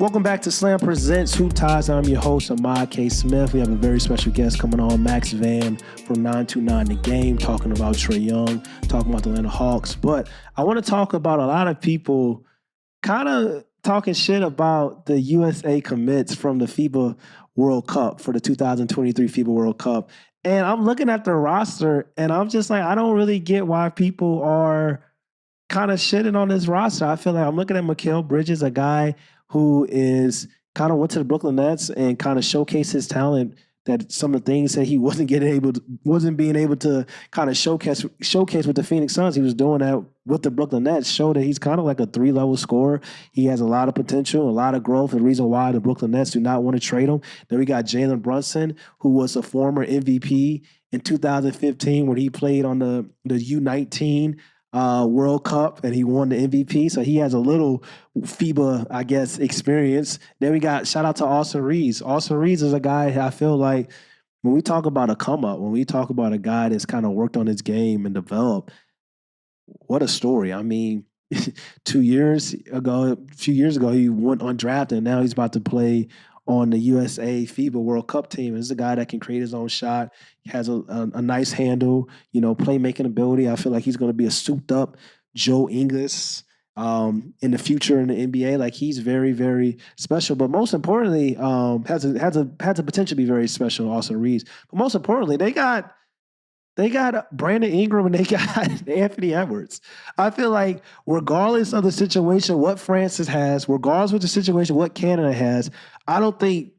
Welcome back to Slam Presents Hoop Ties. I'm your host, Ahmad K. Smith. We have a very special guest coming on, Max Van from 929 The Game, talking about Trae Young, talking about the Atlanta Hawks. But I want to talk about a lot of people kind of talking shit about the USA commits from the FIBA World Cup for the 2023 FIBA World Cup. And I'm looking at the roster, and I'm just like, I don't really get why people are kind of shitting on this roster. I feel like I'm looking at Mikal Bridges, a guy who is kind of went to the Brooklyn Nets and kind of showcased his talent. That some of the things that he wasn't being able to kind of showcase with the Phoenix Suns. He was doing that with the Brooklyn Nets. Showed that he's kind of like a 3-level scorer. He has a lot of potential, a lot of growth. The reason why the Brooklyn Nets do not want to trade him. Then we got Jaylen Brunson, who was a former MVP in 2015 when he played on the U19 World Cup and he won the MVP. So he has a little FIBA, I guess, experience. Then we got shout out to Austin Reeves. Austin Reeves is a guy I feel like when we talk about a come up, when we talk about a guy that's kind of worked on his game and developed, what a story. I mean, 2 years ago, a few years ago, he went undrafted and now he's about to play on the USA FIBA World Cup team. This is a guy that can create his own shot. He has a nice handle, playmaking ability. I feel like he's going to be a souped up Joe Ingles in the future in the NBA. Like he's very, very special. But most importantly, has a potential to be very special. Austin Reeves. But most importantly, they got Brandon Ingram and they got Anthony Edwards. I feel like regardless of the situation, what Francis has, regardless of the situation, what Canada has, I don't think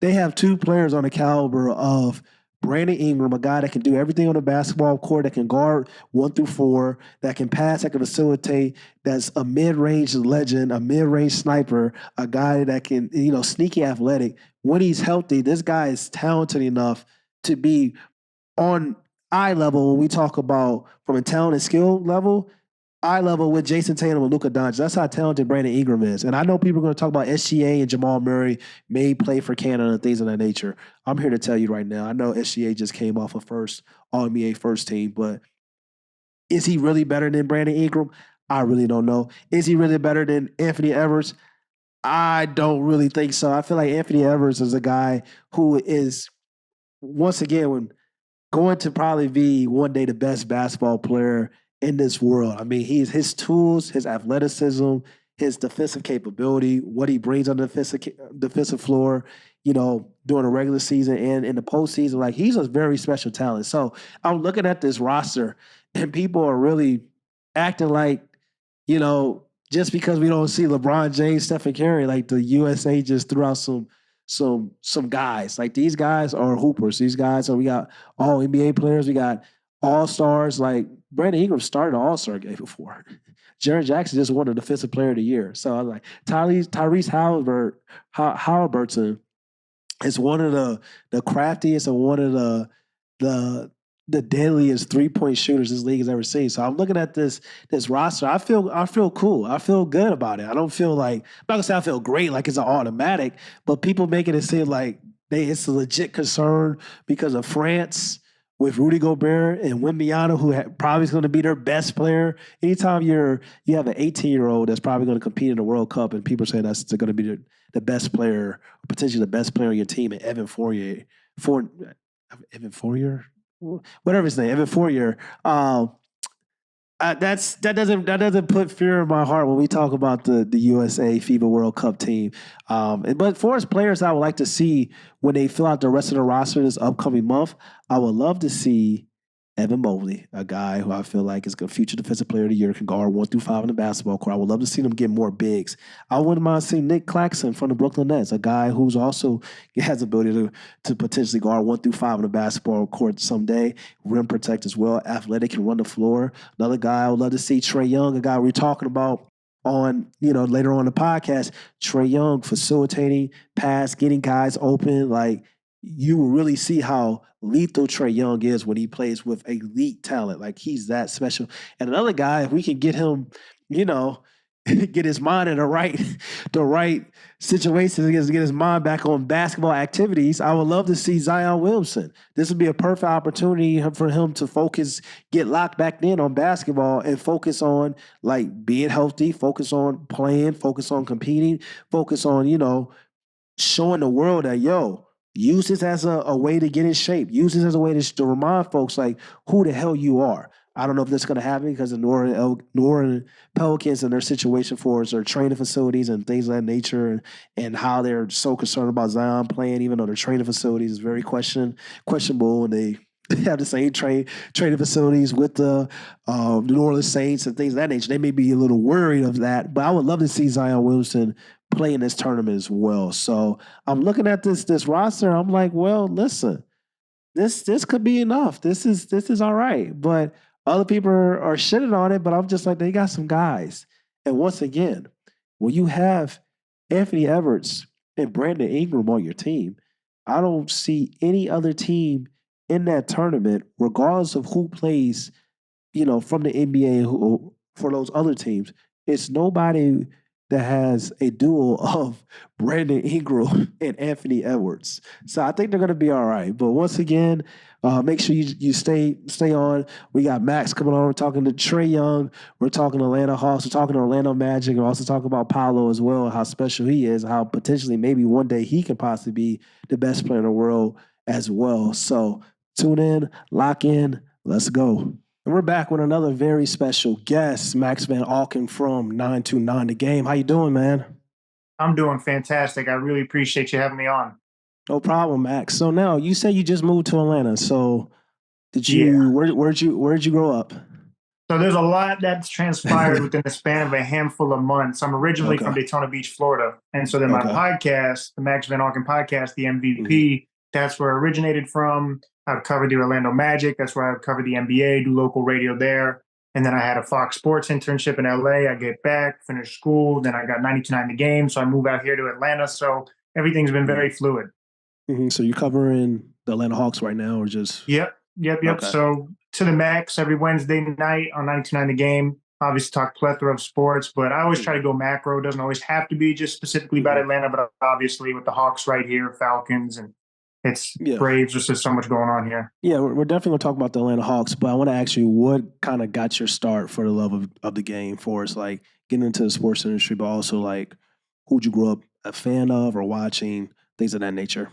they have two players on the caliber of Brandon Ingram, a guy that can do everything on the basketball court, that can guard 1 through 4, that can pass, that can facilitate, that's a mid-range legend, a mid-range sniper, a guy that can, sneaky athletic. When he's healthy, this guy is talented enough to be on eye level when we talk about from a talent and skill level, eye level with Jason Tatum and Luka Doncic. That's how talented Brandon Ingram is. And I know people are going to talk about SGA and Jamal Murray may play for Canada and things of that nature. I'm here to tell you right now, I know SGA just came off a first All-NBA first team, but is he really better than Brandon Ingram? I really don't know. Is he really better than Anthony Edwards? I don't really think so. I feel like Anthony Edwards is a guy who is, once again, when going to probably be one day the best basketball player in this world. I mean, his tools, his athleticism, his defensive capability, what he brings on the defensive floor, during the regular season and in the postseason. Like, he's a very special talent. So I'm looking at this roster and people are really acting like, just because we don't see LeBron James, Stephen Curry, like the USA just threw out some guys. Like these guys are hoopers. These guys we got all NBA players. We got all-stars. Like Brandon Ingram started an all-star game before. Jaren Jackson just won the Defensive Player of the Year. So I was like, Tyrese Halliburton is one of the craftiest and one of the deadliest 3-point shooters this league has ever seen. So I'm looking at this roster. I feel cool. I feel good about it. I don't feel like, I'm not gonna say I feel great like it's an automatic, but people making it seem like it's a legit concern because of France with Rudy Gobert and Wembanyama, who probably is going to be their best player. Anytime you have an 18-year-old that's probably going to compete in the World Cup, and people say that's going to be the best player, potentially the best player on your team, and Evan Fournier, whatever his name, Evan Fournier. That doesn't put fear in my heart when we talk about the USA FIBA World Cup team. But for us players, I would like to see when they fill out the rest of the roster this upcoming month, I would love to see Evan Mobley, a guy who I feel like is a future Defensive Player of the Year, can guard 1 through 5 in the basketball court. I would love to see them get more bigs. I wouldn't mind seeing Nick Claxton from the Brooklyn Nets, a guy who's also has the ability to potentially guard 1 through 5 in the basketball court someday. Rim protect as well, athletic, can run the floor. Another guy I would love to see, Trae Young, a guy we're talking about on, later on in the podcast. Trae Young facilitating, pass, getting guys open, like you will really see how lethal Trae Young is when he plays with elite talent. Like he's that special. And another guy, if we can get him, get his mind in the right situations, get his mind back on basketball activities. I would love to see Zion Williamson. This would be a perfect opportunity for him to focus, get locked back in on basketball and focus on like being healthy, focus on playing, focus on competing, focus on, showing the world that, use this as a way to get in shape. Use this as a way to remind folks like who the hell you are. I don't know if that's going to happen because the New Orleans Pelicans and their situation for their training facilities and things of that nature, and how they're so concerned about Zion playing, even though their training facilities is very questionable, and they have the same training facilities with the New Orleans Saints and things of that nature. They may be a little worried of that, but I would love to see Zion Williamson play in this tournament as well. So I'm looking at this roster. I'm like, well, listen, this could be enough. This is all right. But other people are shitting on it. But I'm just like, they got some guys. And once again, when you have Anthony Edwards and Brandon Ingram on your team, I don't see any other team in that tournament, regardless of who plays, from the NBA who for those other teams. It's nobody that has a duo of Brandon Ingram and Anthony Edwards. So I think they're going to be all right. But once again, make sure you stay on. We got Max coming on. We're talking to Trae Young. We're talking to Atlanta Hawks. We're talking to Orlando Magic. We're also talking about Paolo as well, how special he is, how potentially maybe one day he can possibly be the best player in the world as well. So tune in, lock in, let's go. And we're back with another very special guest, Max Van Auken from 929 The Game. How you doing, man? I'm doing fantastic. I really appreciate you having me on. No problem, Max. So now you say you just moved to Atlanta. So did Yeah. you where'd you grow up? So there's a lot that's transpired within the span of a handful of months. I'm originally Okay. from Daytona Beach, Florida. And so then my Okay. podcast, the Max Van Auken podcast, the Mhm. MVP, that's where it originated from. I've covered the Orlando Magic. That's where I've covered the NBA, do local radio there. And then I had a Fox Sports internship in LA. I get back, finish school. Then I got 92.9 The Game. So I move out here to Atlanta. So everything's been Mhm. very fluid. So you're covering the Atlanta Hawks right now, or just Yep. okay? So to the max every Wednesday night on 99 The Game. Obviously, talk plethora of sports, but I always try Mhm. to go macro. It doesn't always have to be just specifically about Mhm. Atlanta, but obviously with the Hawks right here, Falcons, and it's Yeah. Braves. There's just so much going on here. Yeah, we're definitely going to talk about the Atlanta Hawks, but I want to ask you what kind of got your start for the love of the game for us, like getting into the sports industry, but also like who'd you grow up a fan of or watching, things of that nature.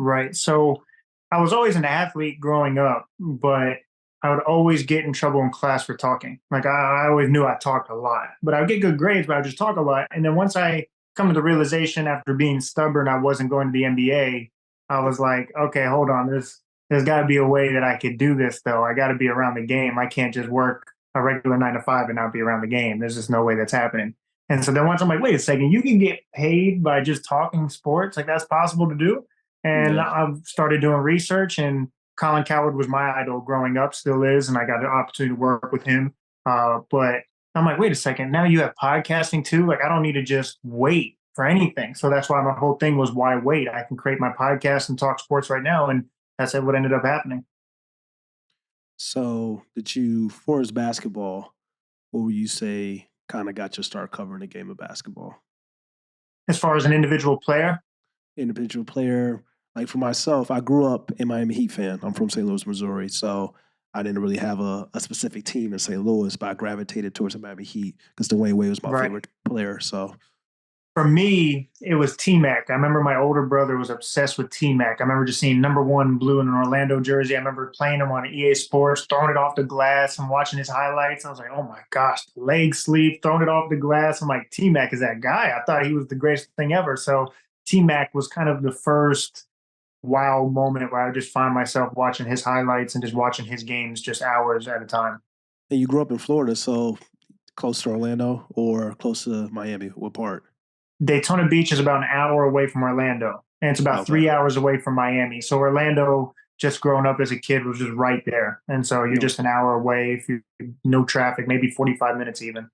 Right. So I was always an athlete growing up, but I would always get in trouble in class for talking. Like I always knew I talked a lot, but I would get good grades, but I would just talk a lot. And then once I come to the realization after being stubborn, I wasn't going to the NBA. I was like, okay, hold on. There's got to be a way that I could do this though. I got to be around the game. I can't just work a regular 9 to 5 and not be around the game. There's just no way that's happening. And so then once I'm like, wait a second, you can get paid by just talking sports. Like that's possible to do. And Yeah. I've started doing research, and Colin Coward was my idol growing up, still is, and I got an opportunity to work with him. But I'm like, wait a second, now you have podcasting too? Like, I don't need to just wait for anything. So that's why my whole thing was, why wait? I can create my podcast and talk sports right now. And that's what ended up happening. So did you, for his basketball, what would you say kind of got your start covering the game of basketball? As far as an individual player, Individual player. Like for myself, I grew up a Miami Heat fan. I'm from St. Louis, Missouri. So I didn't really have a specific team in St. Louis, but I gravitated towards the Miami Heat because Dwayne Wade was my right? favorite player. So, For me, it was T Mac. I remember my older brother was obsessed with T Mac. I remember just seeing number one blue in an Orlando jersey. I remember playing him on EA Sports, throwing it off the glass and watching his highlights. I was like, oh my gosh, leg sleeve, throwing it off the glass. I'm like, T Mac is that guy. I thought he was the greatest thing ever. So T Mac was kind of the first wow moment where I would just find myself watching his highlights and just watching his games just hours at a time. and you grew up in Florida, so close to Orlando or close to Miami? What part? Daytona Beach is about an hour away from Orlando, and it's about Okay. 3 hours away from Miami. So Orlando, just growing up as a kid, was just right there, and so you're No. just an hour away if you no traffic, maybe 45 minutes even.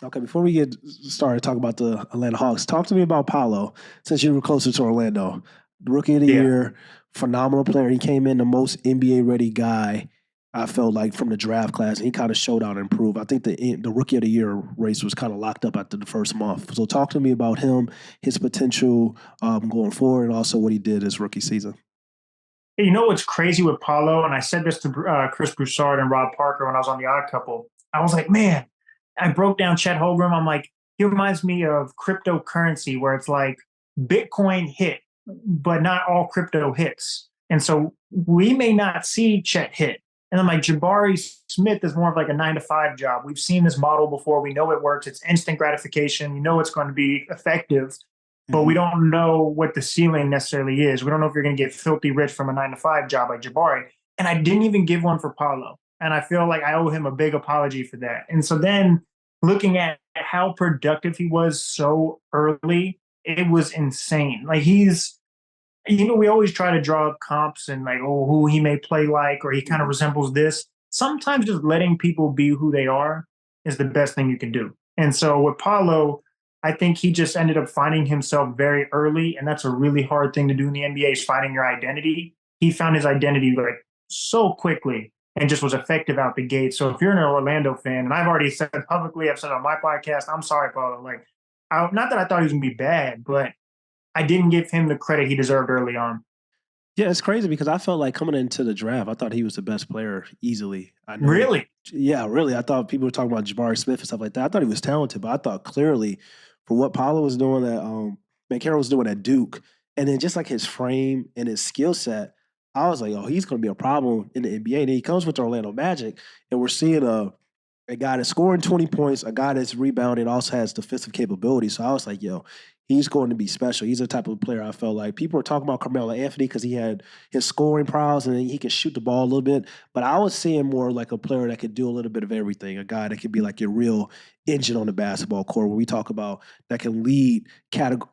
Okay. Before we get started talking about the Atlanta Hawks, talk to me about Paolo since you were closer to Orlando. Rookie of the Yeah, year, phenomenal player. He came in the most NBA ready guy I felt like from the draft class, he kind of showed out and improved. I think the rookie of the year race was kind of locked up after the first month. So talk to me about him, his potential going forward, and also what he did his rookie season. You know what's crazy with Paulo, and I said this to Chris Broussard and Rob Parker when I was on the Odd Couple. I was like, man, I broke down Chet Holmgren. I'm like, he reminds me of cryptocurrency, where it's like Bitcoin hit, but not all crypto hits. And so we may not see Chet hit. And then like Jabari Smith is more of like a 9 to 5 job. We've seen this model before. We know it works. It's instant gratification. You know it's going to be effective, but we Mm-hmm. don't know what the ceiling necessarily is. We don't know if you're going to get filthy rich from a 9 to 5 job like Jabari. And I didn't even give one for Paulo. And I feel like I owe him a big apology for that. And so then looking at how productive he was so early, it was insane. Like we always try to draw up comps and like, oh, who he may play like, or he kind of Mm-hmm. resembles this. Sometimes just letting people be who they are is the best thing you can do. And so with Paulo, I think he just ended up finding himself very early, and that's a really hard thing to do in the NBA is finding your identity. He found his identity like so quickly and just was effective out the gate. So if you're an Orlando fan, and I've already said publicly, I've said on my podcast, I'm sorry, Paulo. Like, not that I thought he was gonna be bad, but I didn't give him the credit he deserved early on. Yeah, it's crazy because I felt like coming into the draft, I thought he was the best player easily. I know, Really? yeah, really. I thought people were talking about Jabari Smith and stuff like that. I thought he was talented, but I thought clearly for what Paolo was doing at Banchero was doing at Duke, and then just like his frame and his skill set, I was like, oh, he's going to be a problem in the NBA. And he comes with the Orlando Magic, and we're seeing a guy that's scoring 20 points, a guy that's rebounding, also has defensive capability. So I was like, yo, he's going to be special. He's the type of player I felt like people were talking about Carmelo Anthony because he had his scoring prowess and he could shoot the ball a little bit. But I was seeing more like a player that could do a little bit of everything, a guy that could be like your real engine on the basketball court. When we talk about that can lead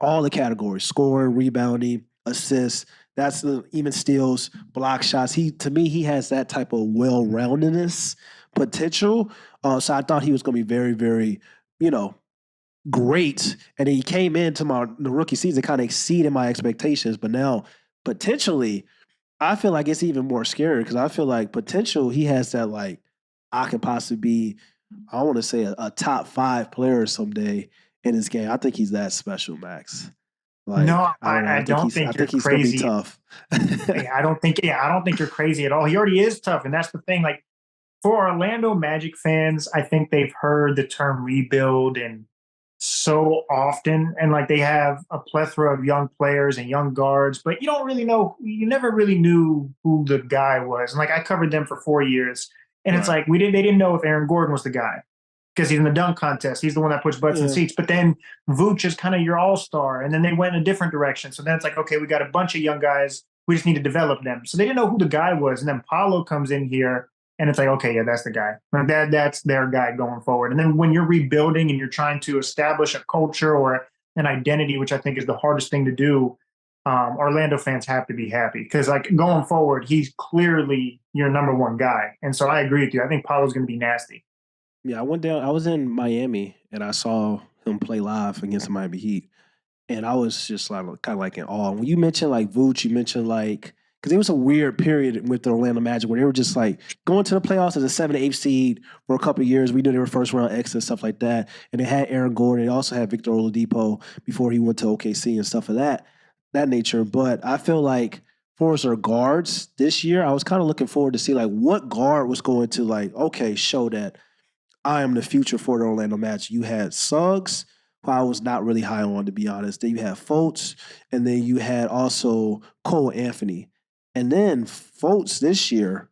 all the categories: scoring, rebounding, assists. That's even steals, block shots. To me, he has that type of well-roundedness potential. So I thought he was going to be very, very, you know, great. And he came into the rookie season kind of exceeded my expectations. But now potentially, I feel like it's even more scary because I feel like potential he has that like I could possibly be, I want to say a top 5 player someday in his game. I think he's that special, Max. No, Like I don't know. I don't I think you're think he's gonna be crazy. tough. I don't think you're crazy at all. He already is tough, and that's the thing. Like for Orlando Magic fans, I think they've heard the term rebuild and so often, and like they have a plethora of young players and young guards, but you don't really know. You never really knew who the guy was. And like I covered them for 4 years, and it's Right. like they didn't know if Aaron Gordon was the guy because he's in the dunk contest. He's the one that puts butts in Yeah. seats. But then Vooch is kind of your all star. And then they went in a different direction. So then it's like, okay, we got a bunch of young guys. We just need to develop them. So they didn't know who the guy was. And then Paulo comes in here and it's like, okay, yeah, that's the guy. Like that's their guy going forward. And then when you're rebuilding and you're trying to establish a culture or an identity, which I think is the hardest thing to do, Orlando fans have to be happy because, like, going forward, he's clearly your number one guy. And so I agree with you. I think Paulo's going to be nasty. Yeah, I went down. I was in Miami and I saw him play live against the Miami Heat, and I was just like kind of like in awe. When you mentioned like Vooch, you mentioned like because it was a weird period with the Orlando Magic where they were just like going to the playoffs as a 7 8 seed for a couple of years. We knew they were first round exits and stuff like that, and they had Aaron Gordon. They also had Victor Oladipo before he went to OKC and stuff of that nature. But I feel like for us our guards this year, I was kind of looking forward to see like what guard was going to like okay show that I am the future for the Orlando Magic. You had Suggs, who I was not really high on, to be honest. Then you had Fultz, and then you had also Cole Anthony. And then Fultz this year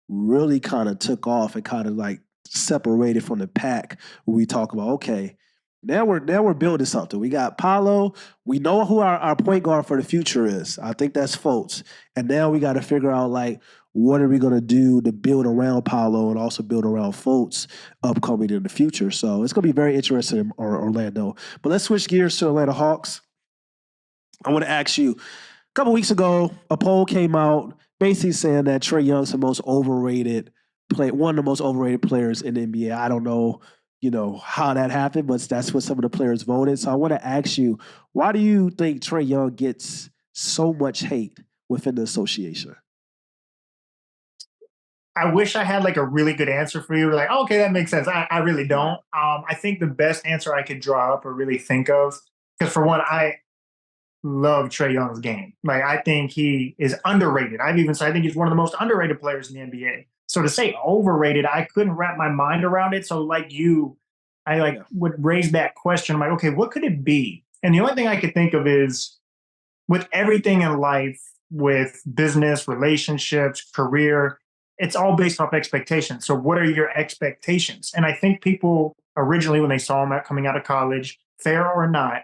really kind of took off and kind of like separated from the pack when we talk about, okay, now we're building something. We got Paolo. We know who our point guard for the future is. I think that's Fultz. And now we got to figure out like what are we gonna do to build around Paolo and also build around Fultz upcoming in the future. So it's gonna be very interesting in Orlando. But let's switch gears to Atlanta Hawks. I want to ask you, a couple weeks ago, a poll came out basically saying that Trae Young's the most overrated one of the most overrated players in the NBA. I don't know, how that happened, but that's what some of the players voted. So I want to ask you, why do you think Trae Young gets so much hate within the association? I wish I had like a really good answer for you. Like, oh, okay, that makes sense. I really Right. don't. I think the best answer I could draw up or really think of, because for one, I love Trae Young's game. Like, I think he is underrated. I've even said I think he's one of the most underrated players in the NBA. So to say overrated, I couldn't wrap my mind around it. So like you, I like Yeah. would raise that question. I'm like, okay, what could it be? And the only thing I could think of is with everything in life, with business, relationships, career, it's all based off expectations. So, what are your expectations? And I think people originally, when they saw him coming out of college, fair or not,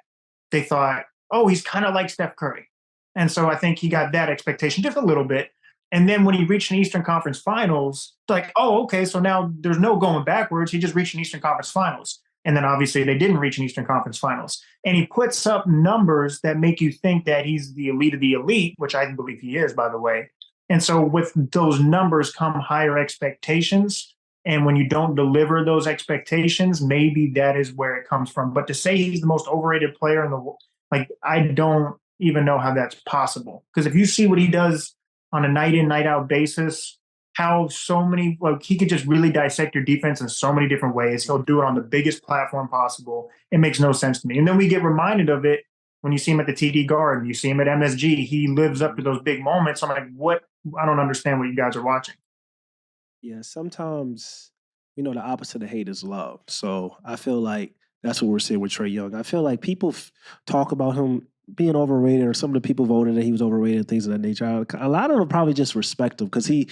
they thought, oh, he's kind of like Steph Curry. And so I think he got that expectation just a little bit. And then when he reached an Eastern Conference Finals, like, oh, okay, so now there's no going backwards. He just reached an Eastern Conference Finals. And then obviously they didn't reach an Eastern Conference Finals. And he puts up numbers that make you think that he's the elite of the elite, which I believe he is, by the way. And so with those numbers come higher expectations. And when you don't deliver those expectations, maybe that is where it comes from. But to say he's the most overrated player in the world, like, I don't even know how that's possible. Because if you see what he does on a night in, night out basis, how so many, like, he could just really dissect your defense in so many different ways. He'll do it on the biggest platform possible. It makes no sense to me. And then we get reminded of it when you see him at the TD Garden, you see him at MSG. He lives up to those big moments. I'm like, what? I don't understand what you guys are watching. Yeah, sometimes, the opposite of hate is love. So I feel like that's what we're seeing with Trey Young. I feel like people talk about him being overrated, or some of the people voted that he was overrated, things of that nature. A lot of them probably just respect him because he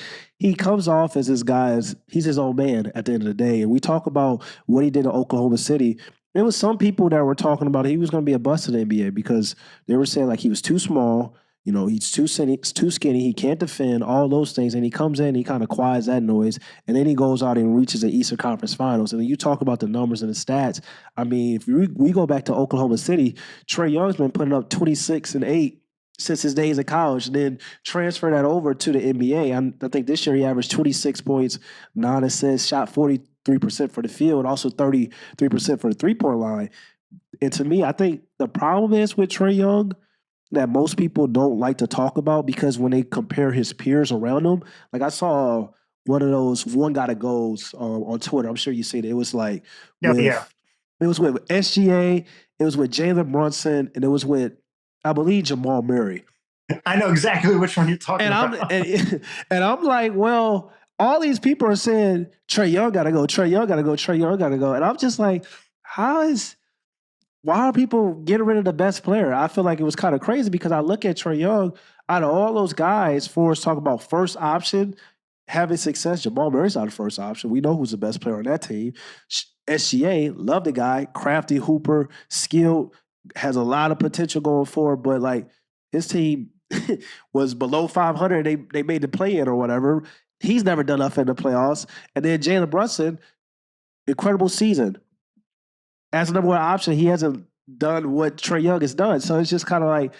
comes off as this guy, as he's his own man at the end of the day. And we talk about what he did in Oklahoma City. There was some people that were talking about he was going to be a bust in the NBA because they were saying like he was too small. He's too skinny. He can't defend all those things. And he comes in, he kind of quiets that noise, and then he goes out and reaches the Eastern Conference Finals. And then you talk about the numbers and the stats. I mean, if we go back to Oklahoma City, Trae Young's been putting up 26 and 8 since his days in college, and then transfer that over to the NBA. I think this year he averaged 26 points, 9 assists, shot 43% for the field, also 33% for the 3-point line. And to me, I think the problem is with Trae Young that most people don't like to talk about because when they compare his peers around him, like I saw one of those one gotta goes on Twitter. I'm sure you see it. It was like Yeah, yeah. with it was with SGA, it was with Jalen Brunson, and it was with I believe Jamal Murray. I know exactly which one you're talking And I'm about. and I'm like, well, all these people are saying Trae Young gotta go, Trae Young gotta go, Trae Young gotta go, and I'm just like, how is why are people getting rid of the best player? I feel like it was kind of crazy because I look at Trae Young, out of all those guys, for us talking about first option, having success, Jamal Murray's not the first option. We know who's the best player on that team. SGA, love the guy, crafty hooper, skilled, has a lot of potential going forward, but like his team was below 500. They made the play in or whatever. He's never done enough in the playoffs. And then Jalen Brunson, incredible season as a number one option, he hasn't done what Trae Young has done. So it's just kind of like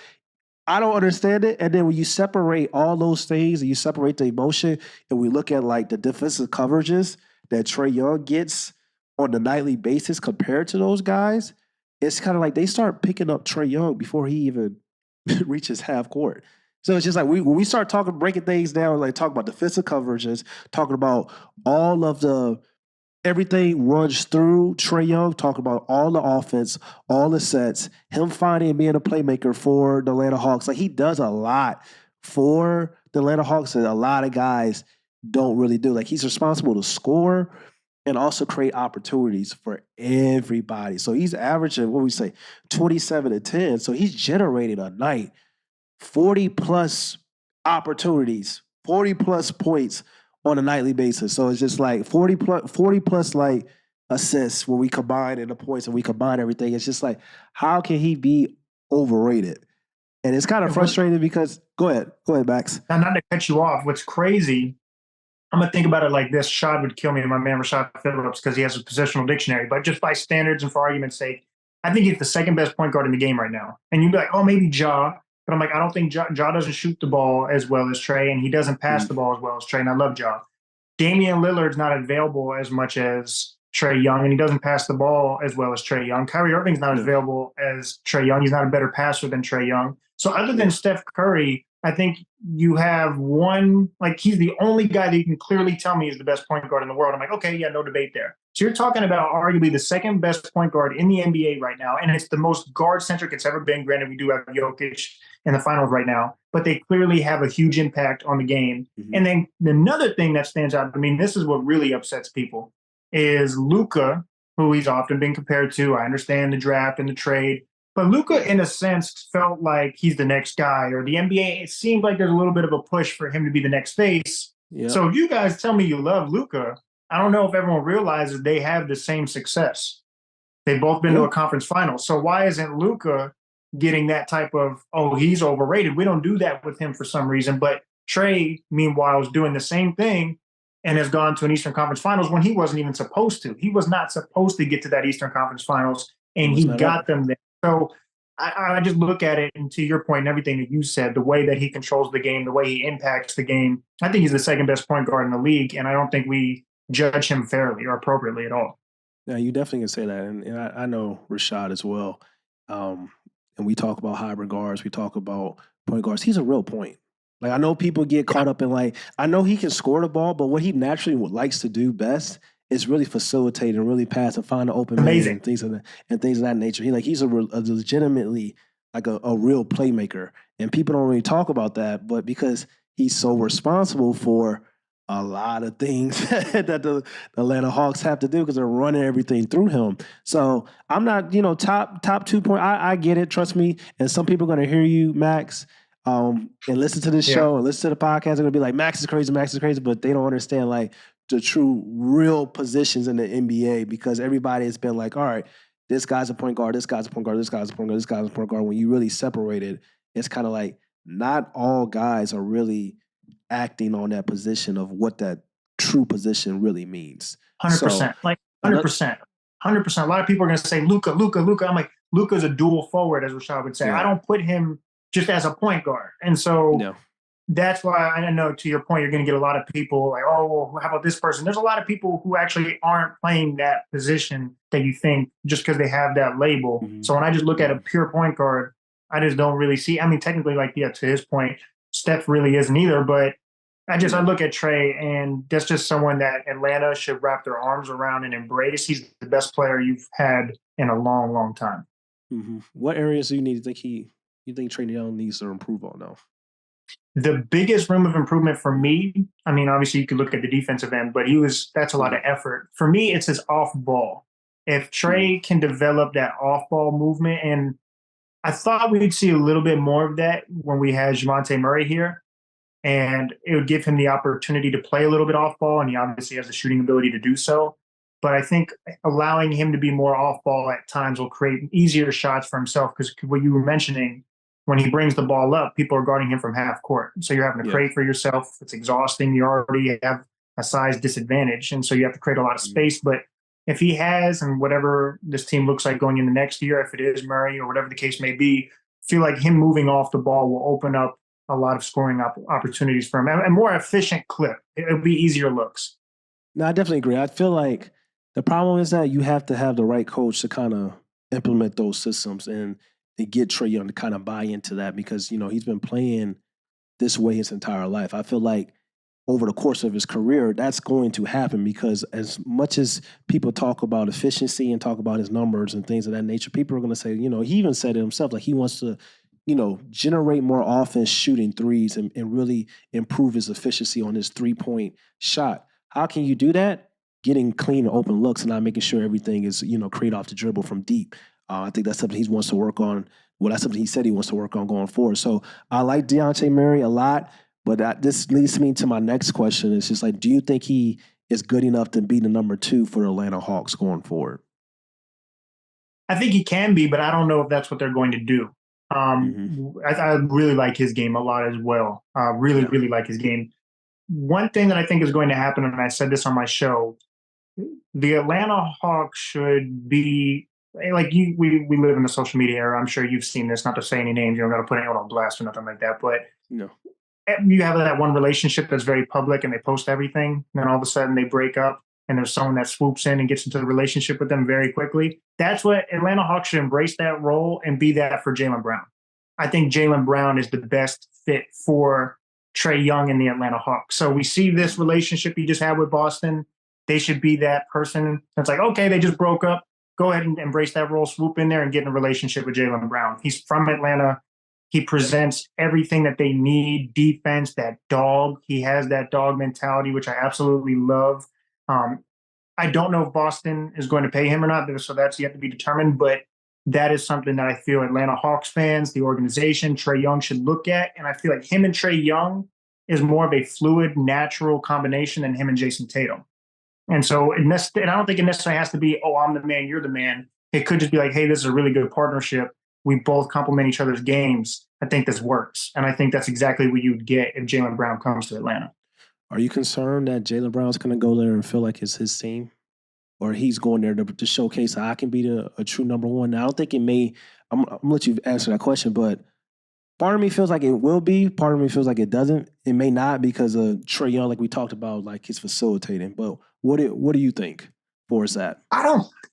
I don't understand it. And then when you separate all those things and you separate the emotion, and we look at like the defensive coverages that Trae Young gets on the nightly basis compared to those guys, it's kind of like they start picking up Trae Young before he even reaches half court. So it's just like when we start talking, breaking things down, like talking about defensive coverages, talking about all of the everything runs through Trae Young, talking about all the offense, all the sets, him finding and being a playmaker for the Atlanta Hawks. Like he does a lot for the Atlanta Hawks that a lot of guys don't really do. Like he's responsible to score and also create opportunities for everybody. So he's averaging, what we say, 27 and 10. So he's generating a night 40 plus opportunities, 40 plus points on a nightly basis. So it's just like 40 plus like assists when we combine in the points and we combine everything. It's just like, how can he be overrated? And it's kind of What, frustrating because go ahead, Max. now, not to cut you off, what's crazy, I'm gonna think about it like this. Shad would kill me, my man Rashad Phillips, because he has a positional dictionary. But just by standards and for argument's sake, I think he's the second best point guard in the game right now. And you'd be like, oh, maybe Ja. But I'm like, I don't think Ja doesn't shoot the ball as well as Trae, and he doesn't pass the ball as well as Trae. And I love Ja. Damian Lillard's not available as much as Trae Young, and he doesn't pass the ball as well as Trae Young. Kyrie Irving's not as Yeah, available as Trae Young. He's not a better passer than Trae Young. So other than yeah, Steph Curry, I think you have one, like he's the only guy that you can clearly tell me is the best point guard in the world. I'm like, okay, yeah, no debate there. So you're talking about arguably the second best point guard in the NBA right now, and it's the most guard centric it's ever been. Granted, we do have Jokic in the finals right now, but they clearly have a huge impact on the game. Mm-hmm. And then another thing that stands out, I mean, this is what really upsets people, is Luka, who he's often been compared to. I understand the draft and the trade, but Luka, in a sense, felt like he's the next guy, or the NBA. It seemed like there's a little bit of a push for him to be the next face. Yeah. So if you guys tell me you love Luka, I don't know if everyone realizes they have the same success. They've both been to a conference final. So why isn't Luka getting that type of, oh, he's overrated? We don't do that with him for some reason. But Trae, meanwhile, is doing the same thing and has gone to an Eastern Conference Finals when he wasn't even supposed to. He was not supposed to get to that Eastern Conference Finals, and he got them there. So I just look at it, and to your point and everything that you said, the way that he controls the game, the way he impacts the game, I think he's the second best point guard in the league, and I don't think we judge him fairly or appropriately at all. Yeah, you definitely can say that, and I know Rashad as well. And we talk about hybrid guards, we talk about point guards. He's a real point. Like I know people get caught up in like I know he can score the ball, but what he naturally likes to do best is really facilitate and really pass and find an open man and things of that nature. He's a legitimately like a real playmaker, and people don't really talk about that. But because he's so responsible for a lot of things that the Atlanta Hawks have to do because they're running everything through him. So I'm not, top 2 point. I get it. Trust me. And some people are going to hear you, Max, and listen to this show and listen to the podcast. They're going to be like, Max is crazy, but they don't understand like the true real positions in the NBA because everybody has been like, all right, this guy's a point guard, this guy's a point guard, this guy's a point guard, this guy's a point guard. When you really separate it, it's kind of like not all guys are really acting on that position of what that true position really means. 100%. Like 100%. 100%. A lot of people are going to say, Luka. I'm like, Luka's a dual forward, as Rashad would say. I don't put him just as a point guard. And so that's why I know, to your point, you're going to get a lot of people like, oh, well, how about this person? There's a lot of people who actually aren't playing that position that you think just because they have that label. Mm-hmm. So when I just look at a pure point guard, I just don't really see. I mean, technically, like, yeah, to his point, Steph really isn't either, but I look at Trae, and that's just someone that Atlanta should wrap their arms around and embrace. He's the best player you've had in a long, long time. Mm-hmm. What areas do you think Trae Young needs to improve on now? The biggest room of improvement for me, I mean, obviously you could look at the defensive end, but that's a lot of effort. For me, it's his off ball. If Trae can develop that off ball movement, and I thought we'd see a little bit more of that when we had Javonte Murray here, and it would give him the opportunity to play a little bit off ball, and he obviously has the shooting ability to do so. But I think allowing him to be more off ball at times will create easier shots for himself, because what you were mentioning, when he brings the ball up, people are guarding him from half court. So you're having to create for yourself. It's exhausting. You already have a size disadvantage, and so you have to create a lot of space. But if he has, and whatever this team looks like going into next year, if it is Murray or whatever the case may be, I feel like him moving off the ball will open up a lot of scoring opportunities for him, and more efficient clip. It'll be easier looks. No, I definitely agree. I feel like the problem is that you have to have the right coach to kind of implement those systems and to get Trae Young to kind of buy into that, because, he's been playing this way his entire life. I feel like over the course of his career, that's going to happen, because as much as people talk about efficiency and talk about his numbers and things of that nature, people are going to say, he even said it himself, like he wants to, generate more offense shooting threes and really improve his efficiency on his 3-point shot. How can you do that? Getting clean and open looks and not making sure everything is, created off the dribble from deep. I think that's something he wants to work on. Well, that's something he said he wants to work on going forward. So I like Dejounte Murray a lot, but this leads me to my next question. It's just like, do you think he is good enough to be the number 2 for the Atlanta Hawks going forward? I think he can be, but I don't know if that's what they're going to do. I really like his game a lot as well. Really like his game. One thing that I think is going to happen, and I said this on my show, the Atlanta Hawks should be like we live in the social media era. I'm sure you've seen this, not to say any names. You don't got to put anyone on blast or nothing like that. But you have that one relationship that's very public and they post everything. And then all of a sudden they break up and there's someone that swoops in and gets into the relationship with them very quickly. That's what Atlanta Hawks should embrace, that role, and be that for Jaylen Brown. I think Jaylen Brown is the best fit for Trae Young and the Atlanta Hawks. So we see this relationship he just had with Boston. They should be that person that's like, okay, they just broke up. Go ahead and embrace that role, swoop in there and get in a relationship with Jaylen Brown. He's from Atlanta. He presents everything that they need, defense, that dog. He has that dog mentality, which I absolutely love. Um, I don't know if Boston is going to pay him or not, so that's yet to be determined. But that is something that I feel Atlanta Hawks fans, the organization, Trae Young should look at. And I feel like him and Trae Young is more of a fluid, natural combination than him and Jason Tatum. And so, and I don't think it necessarily has to be, oh, I'm the man, you're the man. It could just be like, hey, this is a really good partnership. We both complement each other's games. I think this works. And I think that's exactly what you'd get if Jaylen Brown comes to Atlanta. Are you concerned that Jaylen Brown's going to go there and feel like it's his team? Or he's going there to showcase how I can be a true number one. Now, I don't think it may, I'm going to let you answer that question, but part of me feels like it will be. Part of me feels like it doesn't. It may not because of Trae Young, like we talked about, like he's facilitating. But what do you think for that? I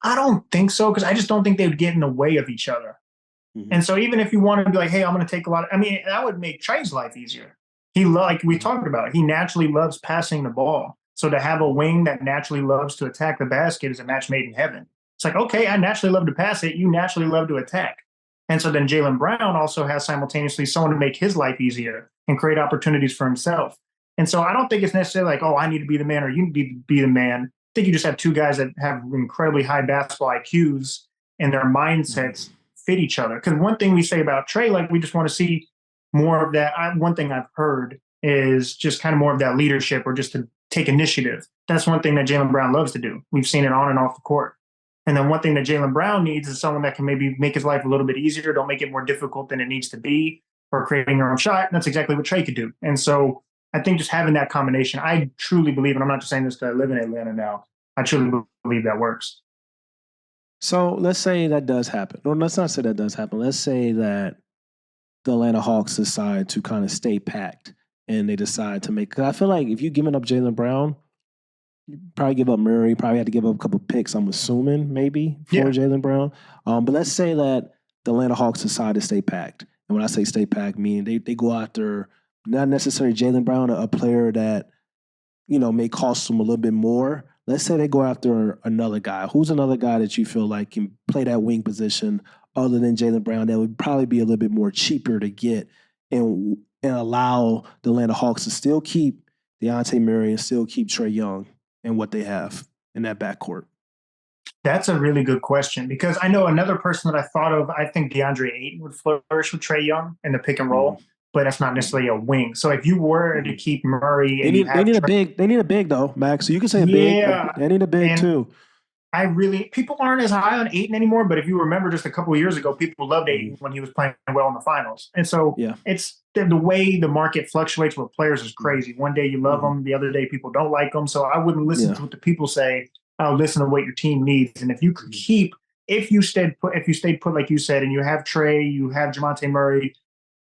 don't think so because I just don't think they would get in the way of each other. Mm-hmm. And so even if you wanted to be like, hey, I'm going to take a lot of, I mean, that would make Trae's life easier. Like we talked about, he naturally loves passing the ball. So to have a wing that naturally loves to attack the basket is a match made in heaven. It's like, okay, I naturally love to pass it. You naturally love to attack. And so then Jaylen Brown also has simultaneously someone to make his life easier and create opportunities for himself. And so I don't think it's necessarily like, oh, I need to be the man or you need to be the man. I think you just have two guys that have incredibly high basketball IQs and their mindsets fit each other. Because one thing we say about Trae, like we just want to see more of that. One thing I've heard is just kind of more of that leadership or just to take initiative. That's one thing that Jaylen Brown loves to do. We've seen it on and off the court. And then one thing that Jaylen Brown needs is someone that can maybe make his life a little bit easier, don't make it more difficult than it needs to be, or creating your own shot. And that's exactly what Trae could do. And so I think just having that combination, I truly believe, and I'm not just saying this because I live in Atlanta now, I truly believe that works. So let's say that does happen. Or let's not say that does happen. Let's say that the Atlanta Hawks decide to kind of stay packed and they decide to make. Because I feel like if you're giving up Jaylen Brown, you probably give up Murray, probably had to give up a couple picks, I'm assuming, maybe, for Jaylen Brown. But let's say that the Atlanta Hawks decide to stay packed. And when I say stay packed, meaning they go after not necessarily Jaylen Brown, a player that, may cost them a little bit more. Let's say they go after another guy. Who's another guy that you feel like can play that wing position other than Jaylen Brown that would probably be a little bit more cheaper to get and allow the Atlanta Hawks to still keep Dejounte Murray and still keep Trae Young and what they have in that backcourt? That's a really good question because I know another person that I thought of. I think DeAndre Ayton would flourish with Trae Young in the pick and roll, but that's not necessarily a wing. So if you were to keep Murray, they need a big. They need a big though, Max. So you can say a big. They need a big too. People aren't as high on Ayton anymore, but if you remember just a couple of years ago, people loved Ayton when he was playing well in the finals. And so it's the way the market fluctuates with players is crazy. One day you love them, the other day people don't like them. So I wouldn't listen to what the people say. I'll listen to what your team needs. And if you could if you stayed put like you said, and you have Trae, you have Dejounte Murray,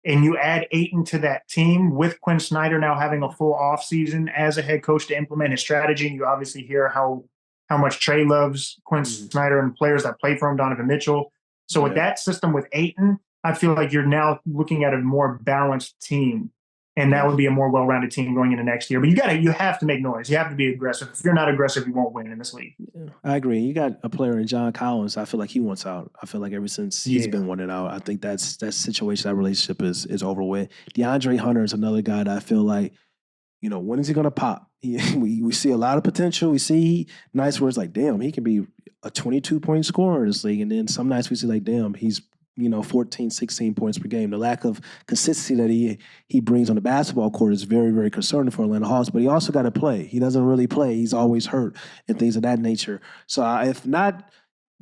and you add Ayton to that team with Quinn Snyder now having a full offseason as a head coach to implement his strategy, and you obviously hear how much Trae loves Quinn Snyder and players that play for him, Donovan Mitchell. So with that system with Ayton, I feel like you're now looking at a more balanced team. And that would be a more well-rounded team going into next year. But you have to make noise. You have to be aggressive. If you're not aggressive, you won't win in this league. Yeah, I agree. You got a player in John Collins. I feel like he wants out. I feel like ever since he's been wanted out, I think that situation, that relationship is over with. DeAndre Hunter is another guy that I feel like, when is he going to pop? We see a lot of potential. We see nights where it's like, damn, he can be a 22-point scorer in this league. And then some nights we see like, damn, he's 14, 16 points per game. The lack of consistency that he brings on the basketball court is very, very concerning for Atlanta Hawks, but he also got to play. He doesn't really play. He's always hurt and things of that nature. So if not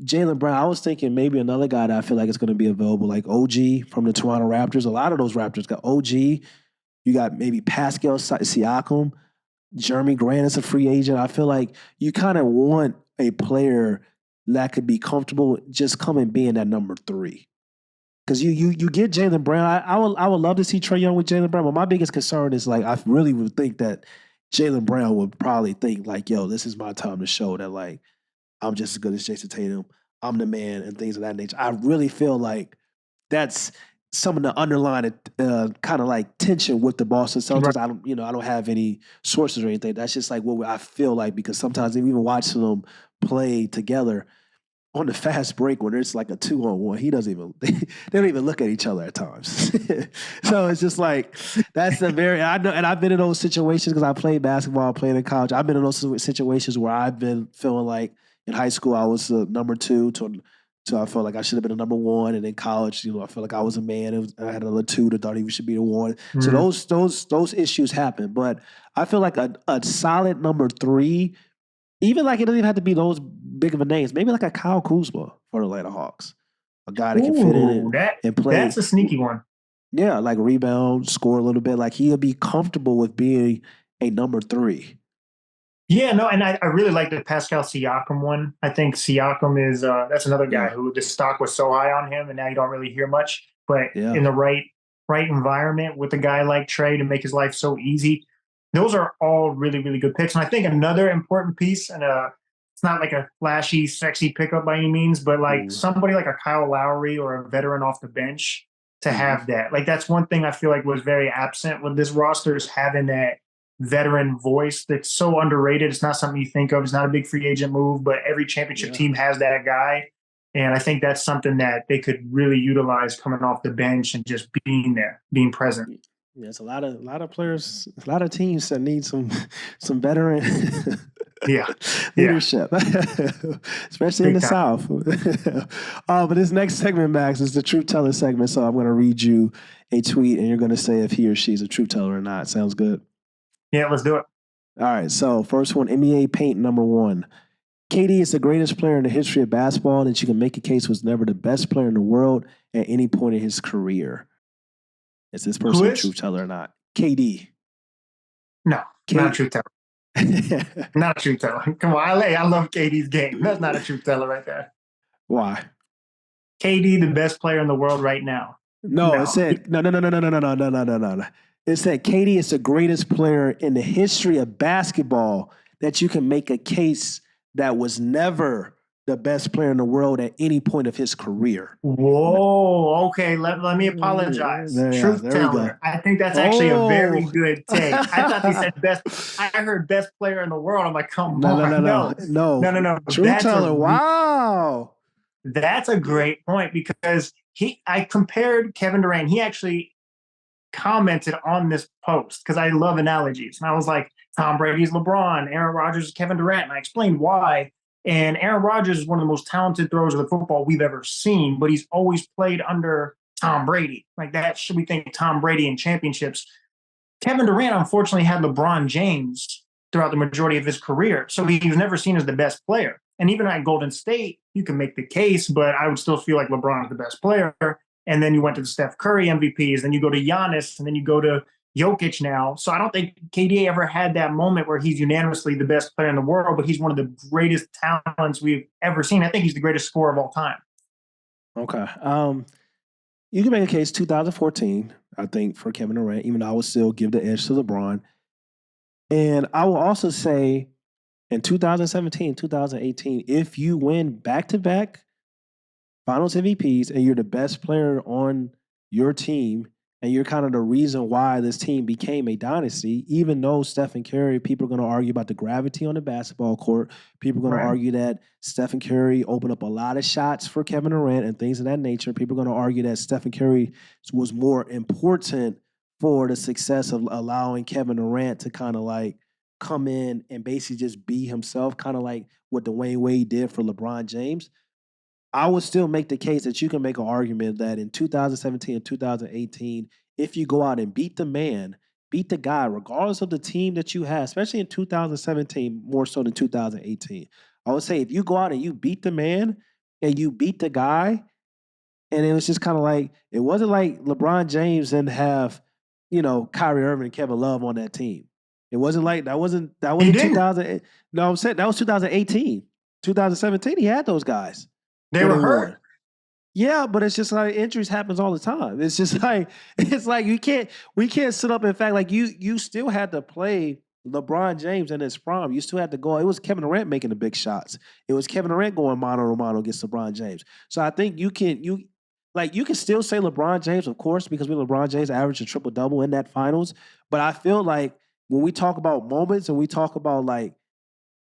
Jaylen Brown, I was thinking maybe another guy that I feel like is going to be available, like OG from the Toronto Raptors. A lot of those Raptors got OG. You got maybe Pascal Siakam. Jeremy Grant is a free agent. I feel like you kind of want a player that could be comfortable just coming being that number 3. Because you get Jaylen Brown. I would love to see Trae Young with Jaylen Brown, but my biggest concern is like I really would think that Jaylen Brown would probably think like, yo, this is my time to show that like I'm just as good as Jason Tatum. I'm the man and things of that nature. I really feel like that's some of the underlying kind of like tension with the Boston Right. Celtics. I don't have any sources or anything. That's just like what I feel like, because sometimes even watching them play together on the fast break when it's like a 2-on-1, he doesn't even they don't even look at each other at times. So it's just like that's I know, and I've been in those situations because I played basketball, I played in college. I've been in those situations where I've been feeling like in high school I was number two to I felt like I should have been a number one, and in college, I felt like I was a man. I had another two that thought he should be the one. So Mm. those issues happen, but I feel like a solid number three, even like it doesn't even have to be those big of a names. Maybe like a Kyle Kuzma for the Atlanta Hawks, a guy that can fit in Ooh, it and that's play. a sneaky one. Yeah, like rebound, score a little bit. Like he'll be comfortable with being a number three. Yeah, no, and I really like the Pascal Siakam one. I think Siakam is that's another guy Yeah, who the stock was so high on him, and now you don't really hear much. But yeah, in the right environment with a guy like Trae to make his life so easy, those are all really really good picks. And I think another important piece, and it's not like a flashy, sexy pickup by any means, but like mm-hmm. somebody like a Kyle Lowry or a veteran off the bench to Mm-hmm. have that. Like that's one thing I feel like was very absent with this roster is having that veteran voice that's so underrated. It's not something you think of. It's not a big free agent move, but every championship Yeah. team has that guy. And I think that's something that they could really utilize coming off the bench and just being there, being present. Yeah, it's a lot of players, a lot of teams that need some veteran Yeah. Yeah. leadership, especially in Big the time. South. But this next segment, Max, is the truth teller segment. So I'm going to read you a tweet, and you're going to say if he or she's a truth teller or not. Sounds good. Yeah, let's do it. All right. So first one, NBA Paint number one. KD is the greatest player in the history of basketball, and you can make a case was never the best player in the world at any point in his career. Is this Who person a is? truth teller or not? KD. No, not a K. truth teller. Not a truth teller. Come on, I love KD's game. That's not a truth teller right there. Why? KD, the best player in the world right now. No, it No. said no, no, no, no, no, no, no, no, no, no, no, no. It said KD is the greatest player in the history of basketball that you can make a case that was never the best player in the world at any point of his career. Whoa. Okay. Let me apologize. Yeah, Truth there we go. teller. I think that's actually a very Oh, good take. I thought they said best. I heard best player in the world. I'm like, come no, no, no, on. no, No, no, no. no, no. Truth teller. Wow. That's a great point because I compared Kevin Durant. He actually commented on this post because I love analogies. And I was like, Tom Brady's LeBron, Aaron Rodgers is Kevin Durant. And I explained why. And Aaron Rodgers is one of the most talented throwers of the football we've ever seen, but he's always played under Tom Brady. Like that, should we think Tom Brady in championships? Kevin Durant, unfortunately, had LeBron James throughout the majority of his career. So he was never seen as the best player. And even at Golden State, you can make the case, but I would still feel like LeBron is the best player. And then you went to the Steph Curry MVPs, then you go to Giannis, and then you go to Jokic now. So I don't think KD ever had that moment where he's unanimously the best player in the world, but he's one of the greatest talents we've ever seen. I think he's the greatest scorer of all time. Okay. You can make a case 2014, I think, for Kevin Durant, even though I would still give the edge to LeBron. And I will also say in 2017, 2018, if you win back to back finals MVPs and you're the best player on your team, and you're kind of the reason why this team became a dynasty, even though Stephen Curry, people are going to argue about the gravity on the basketball court. People are going to Right. argue that Stephen Curry opened up a lot of shots for Kevin Durant and things of that nature. People are going to argue that Stephen Curry was more important for the success of allowing Kevin Durant to kind of like come in and basically just be himself, kind of like what Dwayne Wade did for LeBron James. I would still make the case that you can make an argument that in 2017 and 2018, if you go out and beat the man, beat the guy, regardless of the team that you have, especially in 2017, more so than 2018. I would say if you go out and you beat the man and you beat the guy, and it was just kind of like, it wasn't like LeBron James didn't have, Kyrie Irving and Kevin Love on that team. It wasn't like that He wasn't didn't. 2000. No, I'm saying that was 2018. 2017, he had those guys They where were they hurt. won. Yeah, but it's just like injuries happens all the time. It's just like we can't sit up and fact like you still had to play LeBron James in his prime. You still had to go. It was Kevin Durant making the big shots. It was Kevin Durant going mano a mano against LeBron James. So I think like you can still say LeBron James, of course, because we LeBron James averaged a triple double in that finals. But I feel like when we talk about moments and we talk about like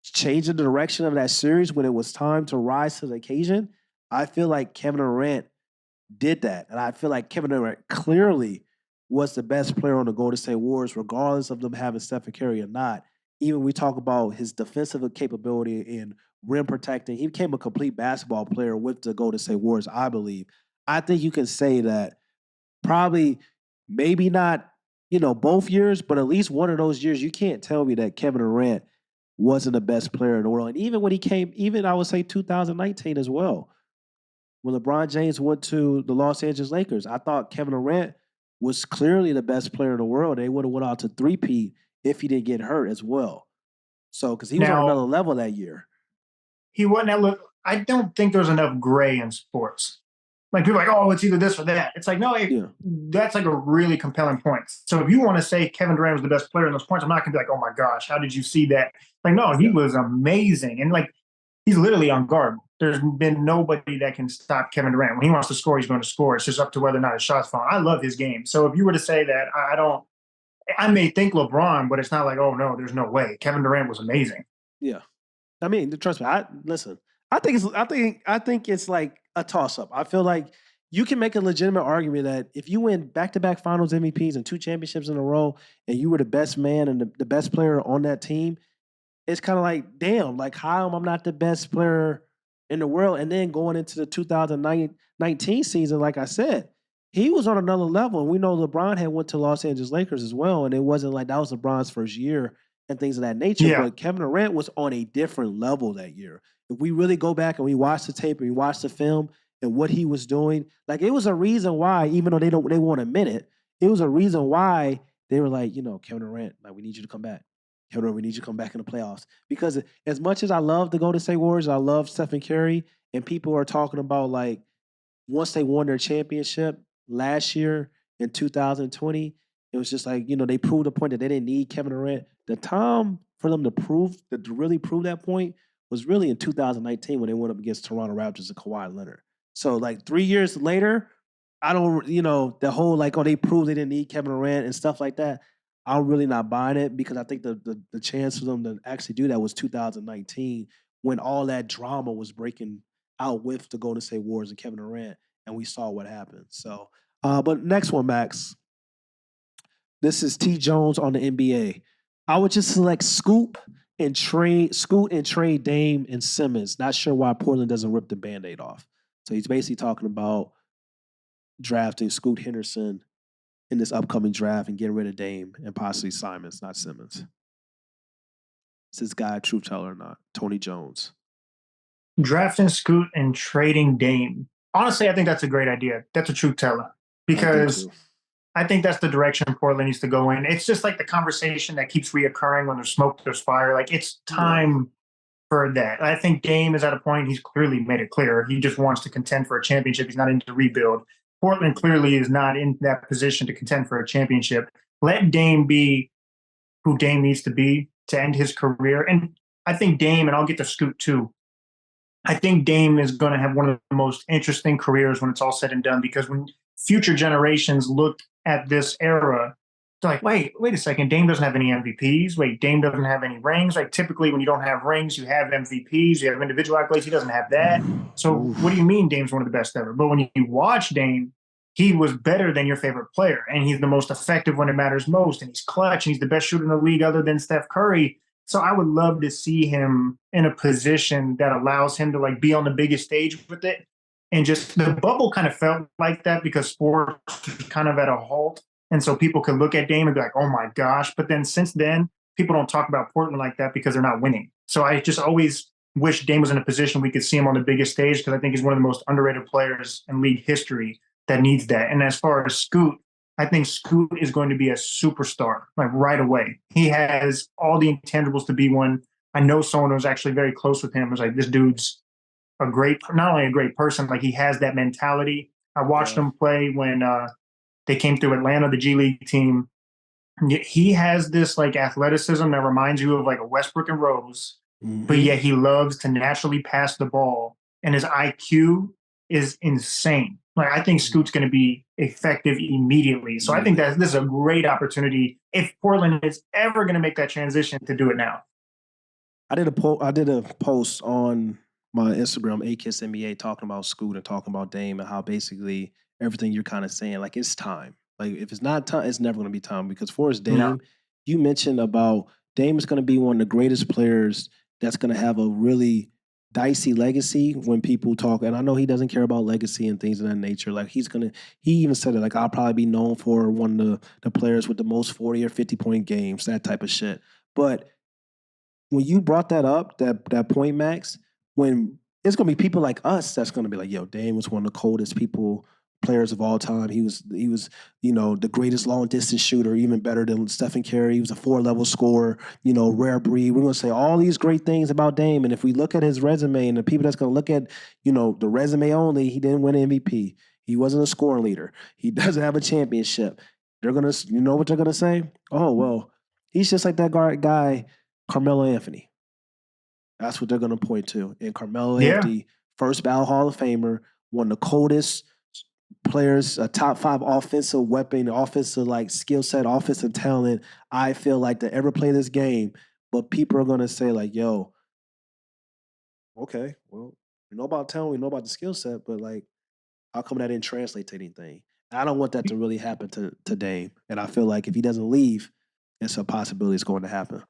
changing the direction of that series when it was time to rise to the occasion, I feel like Kevin Durant did that. And I feel like Kevin Durant clearly was the best player on the Golden State Warriors, regardless of them having Stephen Curry or not. Even we talk about his defensive capability in rim protecting, he became a complete basketball player with the Golden State Warriors, I believe. I think you can say that probably, maybe not, both years, but at least one of those years, you can't tell me that Kevin Durant wasn't the best player in the world. And even when he came, even I would say 2019 as well, when LeBron James went to the Los Angeles Lakers, I thought Kevin Durant was clearly the best player in the world. They would have went out to three-peat if he didn't get hurt as well. So, because he was on another Now, level that year. he wasn't that look. I don't think there's enough gray in sports. Like people are like, oh, it's either this or that. It's like, no, Yeah. that's like a really compelling point. So if you want to say Kevin Durant was the best player in those points, I'm not gonna be like, oh my gosh, how did you see that? Like, no, he Yeah. was amazing. And like he's literally unguardable. There's been nobody that can stop Kevin Durant. When he wants to score, he's going to score. It's just up to whether or not his shots fall. I love his game. So if you were to say that, I don't I may think LeBron, but it's not like, oh no, there's no way. Kevin Durant was amazing. Yeah. I mean, trust me. I listen. I think it's like a toss up. I feel like you can make a legitimate argument that if you win back to back Finals MVPs and two championships in a row, and you were the best man and the best player on that team, it's kind of like, damn, like how am I not the best player in the world? And then going into the 2019 season, like I said, he was on another level. And we know LeBron had went to Los Angeles Lakers as well, and it wasn't like that was LeBron's first year and things of that nature. Yeah. But Kevin Durant was on a different level that year. If we really go back and we watch the tape and we watch the film and what he was doing, like it was a reason why, even though they won't admit it, it was a reason why they were like, Kevin Durant, like we need you to come back. Kevin Durant, we need you to come back in the playoffs. Because as much as I love the Golden State Warriors, I love Stephen Curry, and people are talking about like once they won their championship last year in 2020, it was just like, they proved the point that they didn't need Kevin Durant. The time for them to really prove that point was really in 2019 when they went up against Toronto Raptors and Kawhi Leonard. So like 3 years later, I don't, the whole like, oh, they proved they didn't need Kevin Durant and stuff like that. I'm really not buying it because I think the chance for them to actually do that was 2019 when all that drama was breaking out with the Golden State Warriors and Kevin Durant, and we saw what happened. So, but next one, Max. This is T. Jones on the NBA. I would just select Scoot and trade Dame and Simmons. Not sure why Portland doesn't rip the Band-Aid off. So he's basically talking about drafting Scoot Henderson in this upcoming draft and getting rid of Dame and possibly Simons, not Simmons. Is this guy a truth teller or not? Tony Jones. Drafting Scoot and trading Dame. Honestly, I think that's a great idea. That's a truth teller because I think that's the direction Portland needs to go in. It's just like the conversation that keeps reoccurring when there's smoke, there's fire. Like it's time for that. I think Dame is at a point, he's clearly made it clear. He just wants to contend for a championship. He's not into rebuild. Portland clearly is not in that position to contend for a championship. Let Dame be who Dame needs to be to end his career. And I think Dame, and I'll get to Scoot too, I think Dame is going to have one of the most interesting careers when it's all said and done because when future generations look at this era, they're like, wait a second, Dame doesn't have any MVPs. Wait, Dame doesn't have any rings. Like typically when you don't have rings, you have MVPs, you have individual accolades. He doesn't have that. So what do you mean Dame's one of the best ever? But when you watch Dame, he was better than your favorite player. And he's the most effective when it matters most. And he's clutch. And he's the best shooter in the league other than Steph Curry. So I would love to see him in a position that allows him to like be on the biggest stage with it. And just the bubble kind of felt like that because sports was kind of at a halt. And so people could look at Dame and be like, oh my gosh. But then since then, people don't talk about Portland like that because they're not winning. So I just always wish Dame was in a position we could see him on the biggest stage because I think he's one of the most underrated players in league history that needs that. And as far as Scoot, I think Scoot is going to be a superstar, like right away. He has all the intangibles to be one. I know someone who's actually very close with him was like, this dude's not only a great person, like he has that mentality. I watched him play when they came through Atlanta, the G League team. He has this like athleticism that reminds you of like a Westbrook and Rose, but yet he loves to naturally pass the ball. And his IQ is insane. Like I think Mhm. Scoot's going to be effective immediately. So I think Immediately. that this is a great opportunity if Portland is ever going to make that transition to do it now. I did a post on my Instagram, AKISS NBA, talking about Scoot and talking about Dame and how basically everything you're kind of saying, like it's time. Like if it's not time, it's never going to be time because for his No. Dame, you mentioned about Dame is going to be one of the greatest players that's going to have a really dicey legacy when people talk. And I know he doesn't care about legacy and things of that nature. Like he even said it, like I'll probably be known for one of the players with the most 40 or 50 point games, that type of shit. But when you brought that up, that point, Max, when it's gonna be people like us that's gonna be like, yo, Dame was one of the coldest people players of all time. He was the greatest long distance shooter, even better than Stephen Curry. He was a 4 level scorer, rare breed. We're gonna say all these great things about Dame, and if we look at his resume and the people that's gonna look at the resume only, he didn't win MVP. He wasn't a scoring leader. He doesn't have a championship. They're gonna, you know what they're gonna say? Oh well, he's just like that guy Carmelo Anthony. That's what they're going to point to. And Carmelo Yeah. Anthony, first ballot Hall of Famer, one of the coldest players, a top 5 offensive weapon, offensive like skill set, offensive talent. I feel like to ever play this game. But people are going to say like, "Yo, okay, well, we know about talent, we know about the skill set, but like, how come that didn't translate to anything?" I don't want that to really happen to Dame, and I feel like if he doesn't leave, it's a possibility it's going to happen.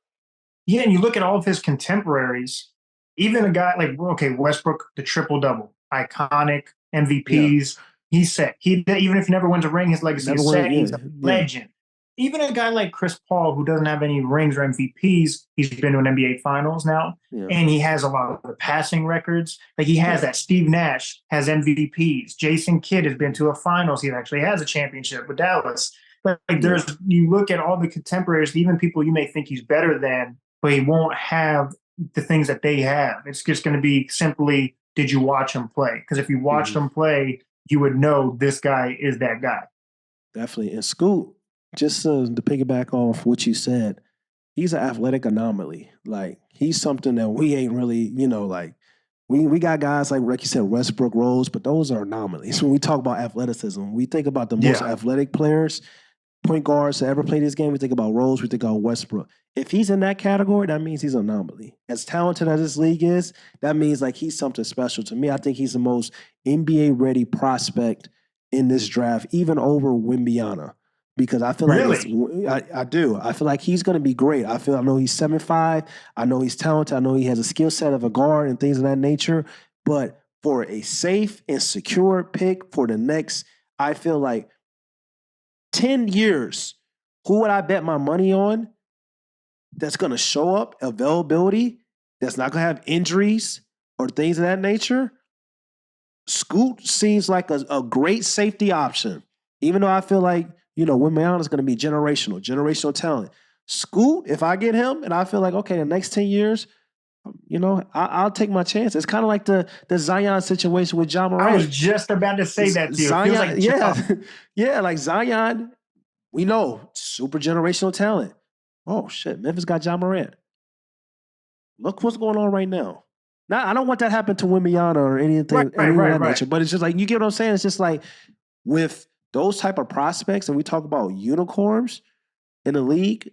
Yeah, and you look at all of his contemporaries, even a guy like, okay, Westbrook, the triple double, iconic Yeah, MVPs. He's set. Even if he never wins a ring, his legacy never is win. set. He's Yeah, a yeah, legend. Even a guy like Chris Paul, who doesn't have any rings or MVPs, he's been to an NBA Finals now, yeah, and he has a lot of the passing records. Like he has yeah. that. Steve Nash has MVPs. Jason Kidd has been to a Finals. He actually has a championship with Dallas. But like, Yeah, you look at all the contemporaries, even people you may think he's better than, but he won't have the things that they have. It's just going to be simply, did you watch him play? Because if you watched mhm, him play, you would know this guy is that guy. definitely. And Scoot, just to piggyback off what you said, he's an athletic anomaly. Like he's something that we ain't really, like we got guys like you said, Westbrook, Rose, but those are anomalies. When we talk about athleticism, we think about the most Yeah, athletic players, point guards to ever play this game. We think about Rose, we think about Westbrook. If he's in that category, that means he's an anomaly. As talented as this league is, that means like he's something special. To me, I think he's the most NBA ready prospect in this draft, even over Wimbiana. Because I feel like really. I do. I feel like he's going to be great. I know he's 7'5". I know he's talented. I know he has a skill set of a guard and things of that nature. But for a safe and secure pick for the next, I feel like 10 years, who would I bet my money on that's going to show up, availability, that's not going to have injuries or things of that nature? Scoot seems like a great safety option, even though I feel like, Wimbeana is going to be generational talent. Scoot, if I get him and I feel like, okay, the next 10 years, I'll take my chance. It's kind of like the Zion situation with John I was Morant. just about to say that to you. It feels Zion, like yeah, Ja. yeah, like Zion, we know super generational talent. Oh shit, Memphis got John Morant. Look what's going on right now. Now I don't want that to happen to Wimiana or Right, anything right, of right, that right. nature. But it's just like you get what I'm saying. It's just like with those type of prospects, and we talk about unicorns in the league,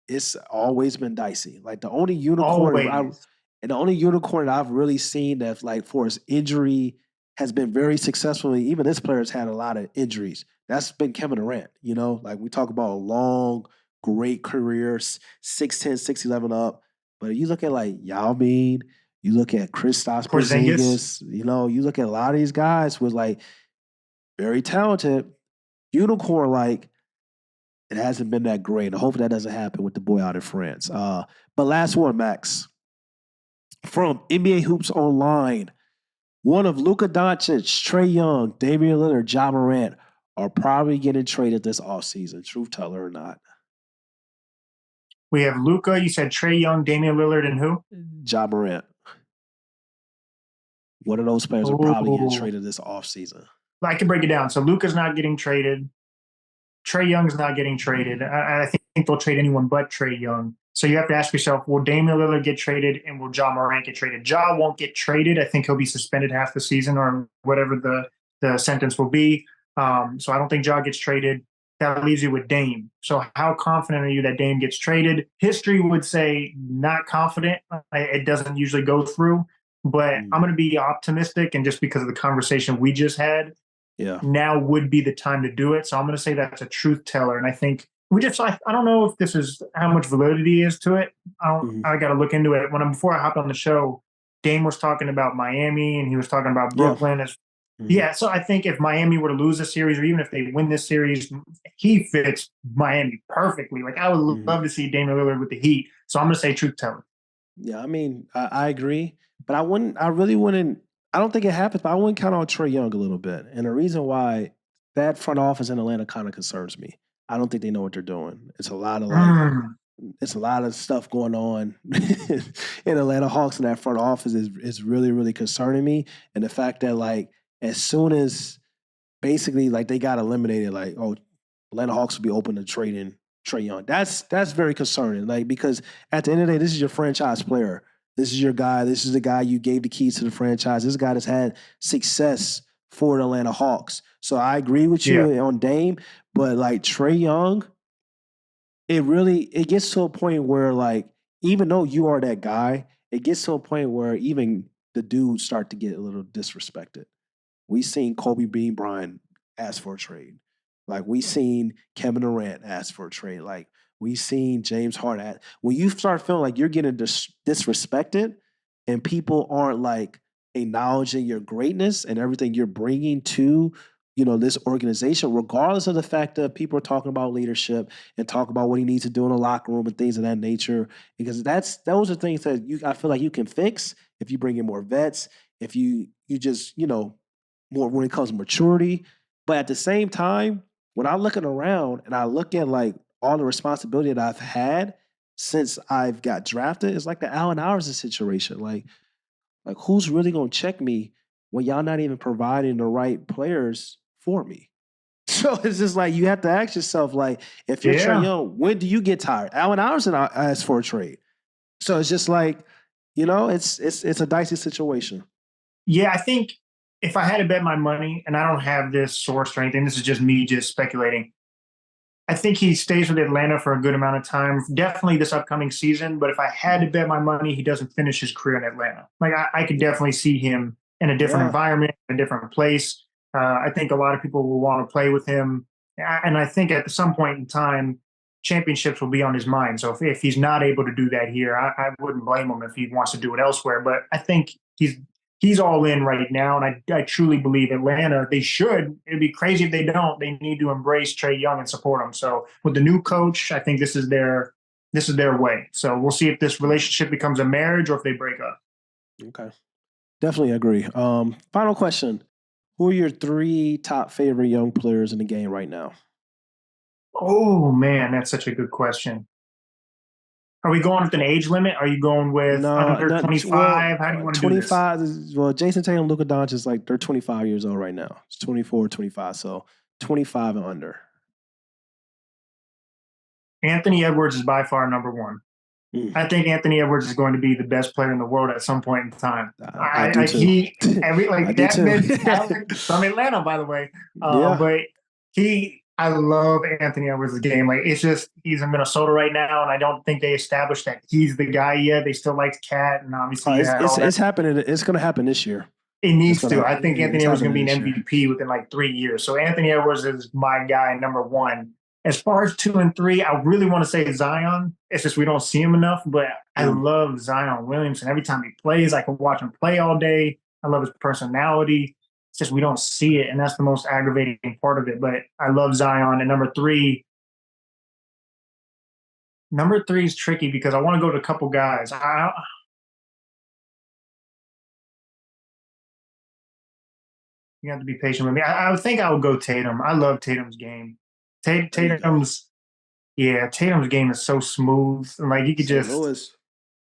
it's always been dicey. Like Always. and the only unicorn that I've really seen that like for his injury has been very successful. Even this player's had a lot of injuries. That's been Kevin Durant. Like we talk about a long, great career, 6'10", 6'11" up. But you look at like Yao Ming, you look at Kristaps Porzingis. Porzingis, you look at a lot of these guys with like very talented, unicorn like it hasn't been that great. I hope that doesn't happen with the boy out in France. But last one, Max, from NBA Hoops Online. One of Luka Doncic, Trae Young, Damian Lillard, Ja Morant are probably getting traded this offseason. Truth teller or not. We have Luca. You said Trae Young, Damian Lillard, and who? Ja Morant. One of those players are probably getting Oh, traded this offseason. I can break it down. So Luca's not getting traded. Trae Young's not getting traded. I think they'll trade anyone but Trae Young. So you have to ask yourself, will Damian Lillard get traded and will Ja Morant get traded? Ja won't get traded. I think he'll be suspended half the season or whatever the sentence will be. So I don't think Ja gets traded. That leaves you with Dame. So how confident are you that Dame gets traded? History would say not confident. It doesn't usually go through, but I'm going to be optimistic. And just because of the conversation we just had, Yeah. now would be the time to do it. So I'm going to say that's a truth teller. And I think I don't know if this is how much validity is to it. I got to look into it. Before I hopped on the show, Dame was talking about Miami and he was talking about Yeah. Brooklyn. Yeah. So I think if Miami were to lose a series or even if they win this series, he fits Miami perfectly. Like I would love to see Damian Lillard with the Heat. So I'm going to say truth teller. Yeah, I mean, I agree, but I really wouldn't, I don't think it happens, but I wouldn't count on Trae Young a little bit. And the reason why that front office in Atlanta kind of concerns me. I don't think they know what they're doing. It's a lot of stuff going on in Atlanta Hawks and that front office is really, really concerning me. And the fact that like as soon as basically like they got eliminated, like, oh, Atlanta Hawks will be open to trading Trae Young. That's very concerning. Like because at the end of the day, this is your franchise player. This is your guy. This is the guy you gave the keys to the franchise. This guy that's had success for the Atlanta Hawks. So I agree with you on Dame, but like Trae Young, it gets to a point where like even though you are that guy, it gets to a point where even the dudes start to get a little disrespected. We seen Kobe Bean Bryant ask for a trade. Like we seen Kevin Durant ask for a trade. Like we seen James Harden. When you start feeling like you're getting disrespected, and people aren't like acknowledging your greatness and everything you're bringing to this organization, regardless of the fact that people are talking about leadership and talk about what he needs to do in the locker room and things of that nature, because those are things that I feel like you can fix if you bring in more vets, if you just more when it comes to maturity. But at the same time, when I'm looking around and I look at like all the responsibility that I've had since I've got drafted, it's like the Allen Iverson situation. Like who's really gonna check me when y'all not even providing the right players for me? So it's just like you have to ask yourself, like, if you're Trae Young, when do you get tired? Allen Iverson asked for a trade. So it's just like, it's a dicey situation. Yeah, I think if I had to bet my money, and I don't have this source or anything, this is just me just speculating. I think he stays with Atlanta for a good amount of time, definitely this upcoming season. But if I had to bet my money, he doesn't finish his career in Atlanta. Like I could definitely see him in a different environment, a different place. I think a lot of people will want to play with him. And I think at some point in time, championships will be on his mind. So if he's not able to do that here, I wouldn't blame him if he wants to do it elsewhere. But I think he's all in right now, and I truly believe Atlanta, they should. It'd be crazy if they don't. They need to embrace Trae Young and support him. So with the new coach, I think this is their way. So we'll see if this relationship becomes a marriage or if they break up. Okay. Definitely agree. Final question. Who are your 3 top favorite young players in the game right now? Oh man, that's such a good question. Are we going with an age limit? Are you going with under 25? How do you want to do this? 25 Jason Tatum, Luka Doncic is like they're 25 years old right now. It's 24, 25. So 25 and under. Anthony Edwards is by far number 1. I think Anthony Edwards is going to be the best player in the world at some point in time. I do too. From Atlanta, by the way. But I love Anthony Edwards' game. Like it's just he's in Minnesota right now, and I don't think they established that he's the guy yet. They still like Cat, and obviously it's happening. It's going to happen this year. It needs to. I think Anthony Edwards is going to be an MVP within like 3 years. So Anthony Edwards is my guy, number 1. As far as 2 and 3, I really want to say Zion. It's just we don't see him enough, but I love Zion Williamson. Every time he plays, I can watch him play all day. I love his personality. It's just we don't see it, and that's the most aggravating part of it. But I love Zion. And number 3 is tricky because I want to go to a couple guys. You have to be patient with me. I would think I would go Tatum. I love Tatum's game. Tatum's game is so smooth. And like you could just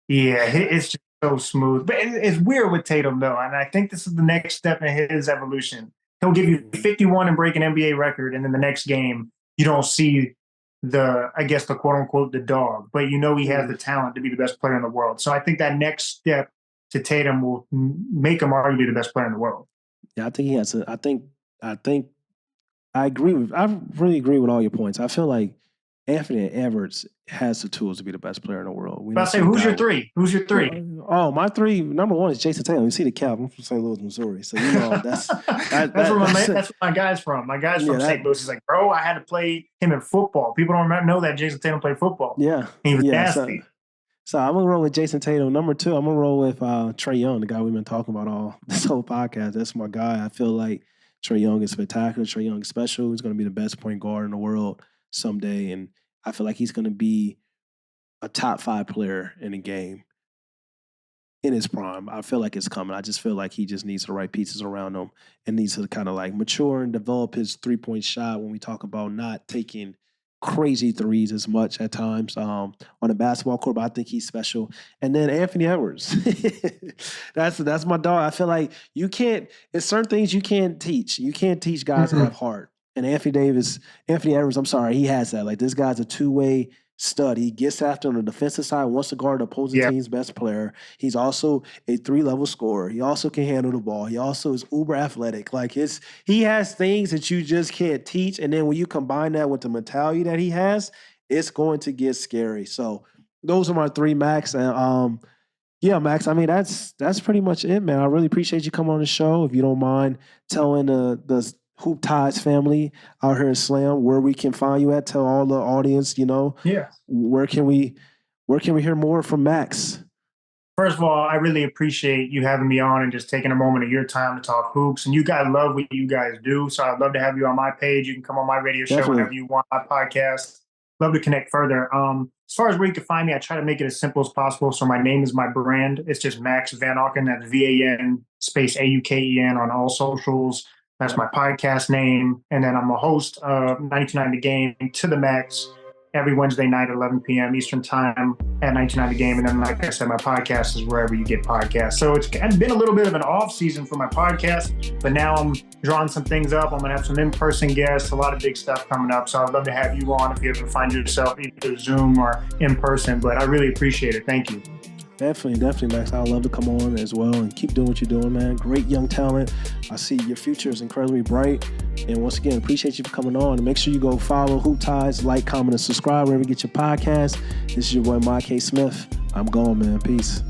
it's just so smooth. But it's weird with Tatum though, and I think this is the next step in his evolution. He'll give you 51 and break an NBA record, and then the next game you don't see the quote unquote the dog, but he has the talent to be the best player in the world. So I think that next step to Tatum will make him arguably the best player in the world. Yeah, I think he has. I think I think I really agree with all your points. I feel like Anthony Edwards has the tools to be the best player in the world. We But I don't say, see a who's guy your three? Who's your three? Oh, my three. Number one is Jason Tatum. You see the cap. I'm from St. Louis, Missouri. So you know that's where my guy's from. My guy's from St. Louis. He's like, bro, I had to play him in football. People don't know that Jason Tatum played football. Yeah, he was nasty. So I'm gonna roll with Jason Tatum. Number two, I'm gonna roll with Trae Young, the guy we've been talking about all this whole podcast. That's my guy. I feel like Trae Young is spectacular. Trae Young is special. He's gonna be the best point guard in the world someday, and I feel like he's gonna be a top 5 player in the game in his prime. I feel like it's coming. I just feel like he just needs the right pieces around him and needs to kind of like mature and develop his 3-point shot when we talk about not taking crazy threes as much at times on the basketball court, but I think he's special. And then Anthony Edwards. that's my dog. I feel like it's certain things you can't teach. You can't teach guys to have heart. And Anthony Edwards, I'm sorry, he has that. Like, this guy's a two-way stud. He gets after on the defensive side, wants to guard the opposing team's best player. He's also a 3-level scorer. He also can handle the ball. He also is uber athletic. Like, he has things that you just can't teach. And then when you combine that with the mentality that he has, it's going to get scary. So those are my 3, Max. And yeah, Max, I mean, that's pretty much it, man. I really appreciate you coming on the show. If you don't mind telling the Hoop Ties family out here in Slam where we can find you at, tell all the audience, where can we hear more from Max? First of all, I really appreciate you having me on and just taking a moment of your time to talk hoops. And you guys love what you guys do, so I'd love to have you on my page. You can come on my radio show whenever you want, my podcast. Love to connect further. As far as where you can find me, I try to make it as simple as possible. So my name is my brand. It's just Max Van Auken. That's VAN space AUKEN on all socials. That's my podcast name. And then I'm a host of 99 The Game to the Max every Wednesday night at 11 p.m. Eastern Time at 99 The Game. And then, like I said, my podcast is wherever you get podcasts. So it's been a little bit of an off season for my podcast, but now I'm drawing some things up. I'm going to have some in-person guests, a lot of big stuff coming up. So I'd love to have you on if you ever find yourself either Zoom or in person, but I really appreciate it. Thank you. Definitely, Max. I'd love to come on as well and keep doing what you're doing, man. Great young talent. I see your future is incredibly bright. And once again, appreciate you for coming on. And make sure you go follow Hoop Ties, like, comment, and subscribe wherever you get your podcast. This is your boy, Mike Smith. I'm gone, man. Peace.